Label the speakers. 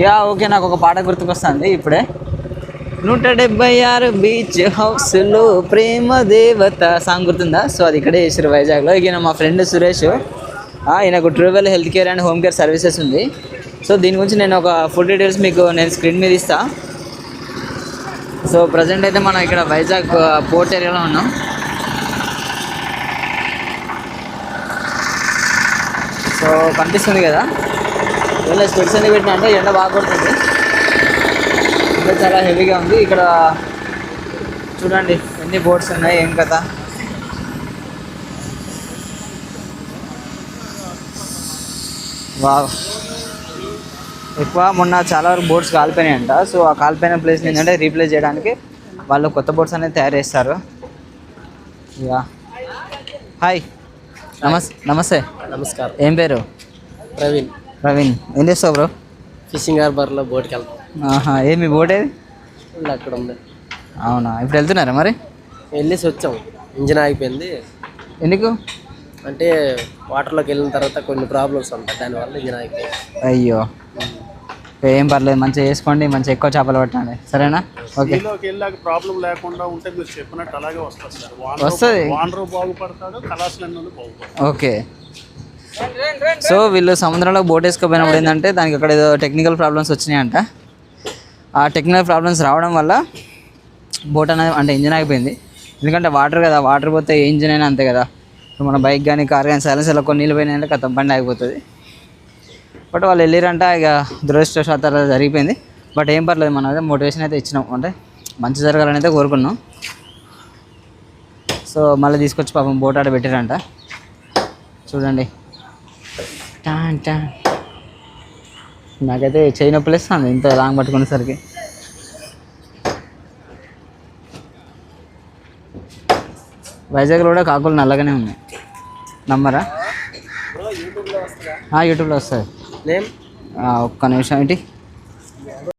Speaker 1: Yeah okay, నాకు ఒక పాట గుర్తుకొస్తుంది ఇప్పుడే. 176 బీచ్ హౌస్లో ప్రేమ దేవత సాంగ్ గుర్తుందా? సో అది ఇక్కడే చేసారు వైజాగ్లో. ఈయన మా ఫ్రెండ్ సురేష్, ఈయనకు Truwell health care and home care services ఉంది. సో దీని గురించి నేను ఒక ఫుల్ డీటెయిల్స్ మీకు నేను స్క్రీన్ మీద ఇస్తా. సో ప్రజెంట్ అయితే మనం ఇక్కడ వైజాగ్ పోర్ట్ ఏరియాలో ఉన్నాం. సో కనిపిస్తుంది కదా, ఇలా స్పెట్స్ అన్ని పెట్టినా అంటే ఎండ బాగా కొడుతుంది, ఎండ చాలా హెవీగా ఉంది. ఇక్కడ చూడండి ఎన్ని బోట్స్ ఉన్నాయి, ఏం కథ. వావ్, ఎక్కువ మొన్న చాలా వరకు బోట్స్ కాలిపోయినాయంట. సో ఆ కాలిపోయిన ప్లేస్ ఏంటంటే రీప్లేస్ చేయడానికి వాళ్ళు కొత్త బోట్స్ అనేది తయారు చేస్తారు. యా హాయ్, నమస్తే.
Speaker 2: నమస్కారం.
Speaker 1: ఏం పేరు? ప్రవీణ్. ఏం చేస్తావు బ్రో?
Speaker 2: ఫిషింగ్ హార్బర్లో బోట్కి వెళ్తాం.
Speaker 1: ఏమి బోట్ ఏది?
Speaker 2: అక్కడ ఉంది.
Speaker 1: అవునా, ఇప్పుడు వెళ్తున్నారా మరి?
Speaker 2: వెళ్ళేసి వచ్చాం, ఇంజిన్ ఆగిపోయింది.
Speaker 1: ఎందుకు?
Speaker 2: అంటే వాటర్లోకి వెళ్ళిన తర్వాత కొన్ని ప్రాబ్లమ్స్ ఉంటాయి, దానివల్ల ఇంజిన్ ఆగిపోయింది.
Speaker 1: అయ్యో, ఏం పర్లేదు, మంచిగా చేసుకోండి, మంచిగా ఎక్కువ చేపలు పట్టండి, సరేనా? ఓకే.
Speaker 3: ప్రాబ్లం లేకుండా ఉంటే మీరు చెప్పినట్టు అలాగే వస్తుంది సార్.
Speaker 1: వస్తుంది,
Speaker 3: వానరు బాగుపడతాడు, కళాశాల బాగుపడతాడు.
Speaker 1: ఓకే. సో వీళ్ళు సముద్రంలో బోట్ వేసుకోపోయినప్పుడు ఏంటంటే దానికి అక్కడ ఏదో టెక్నికల్ ప్రాబ్లమ్స్ వచ్చినాయంట. ఆ టెక్నికల్ ప్రాబ్లమ్స్ రావడం వల్ల బోట్ అనేది అంటే ఇంజిన్ ఆగిపోయింది. ఎందుకంటే వాటర్ కదా, వాటర్ పోతే ఏ ఇంజిన్ అయినా అంతే కదా. మన బైక్ కానీ కార్ కానీ సైలెన్సర్లో కొన్ని నీళ్ళు పోయినాయంటే కథం బండి ఆగిపోతుంది. బట్ వాళ్ళు వెళ్ళిరంట, ఇక దురదృష్టవశాత్తు జరిగిపోయింది. బట్ ఏం పర్లేదు, మనం అయితే మోటివేషన్ అయితే ఇచ్చినాం, అంటే మంచి జరగాలని అయితే కోరుకున్నాం. సో మళ్ళీ తీసుకొచ్చి పాపం బోట్ ఆడ పెట్టారంట. చూడండి, నాకైతే చేయి నొప్పులు ఇస్తుంది ఇంత లాంగ్ పట్టుకునేసరికి. వైజాగ్లో కూడా కాకులు నల్లగానే ఉన్నాయి, నమ్మరా? యూట్యూబ్లో వస్తుంది. ఒక్క నిమిషం ఏంటి.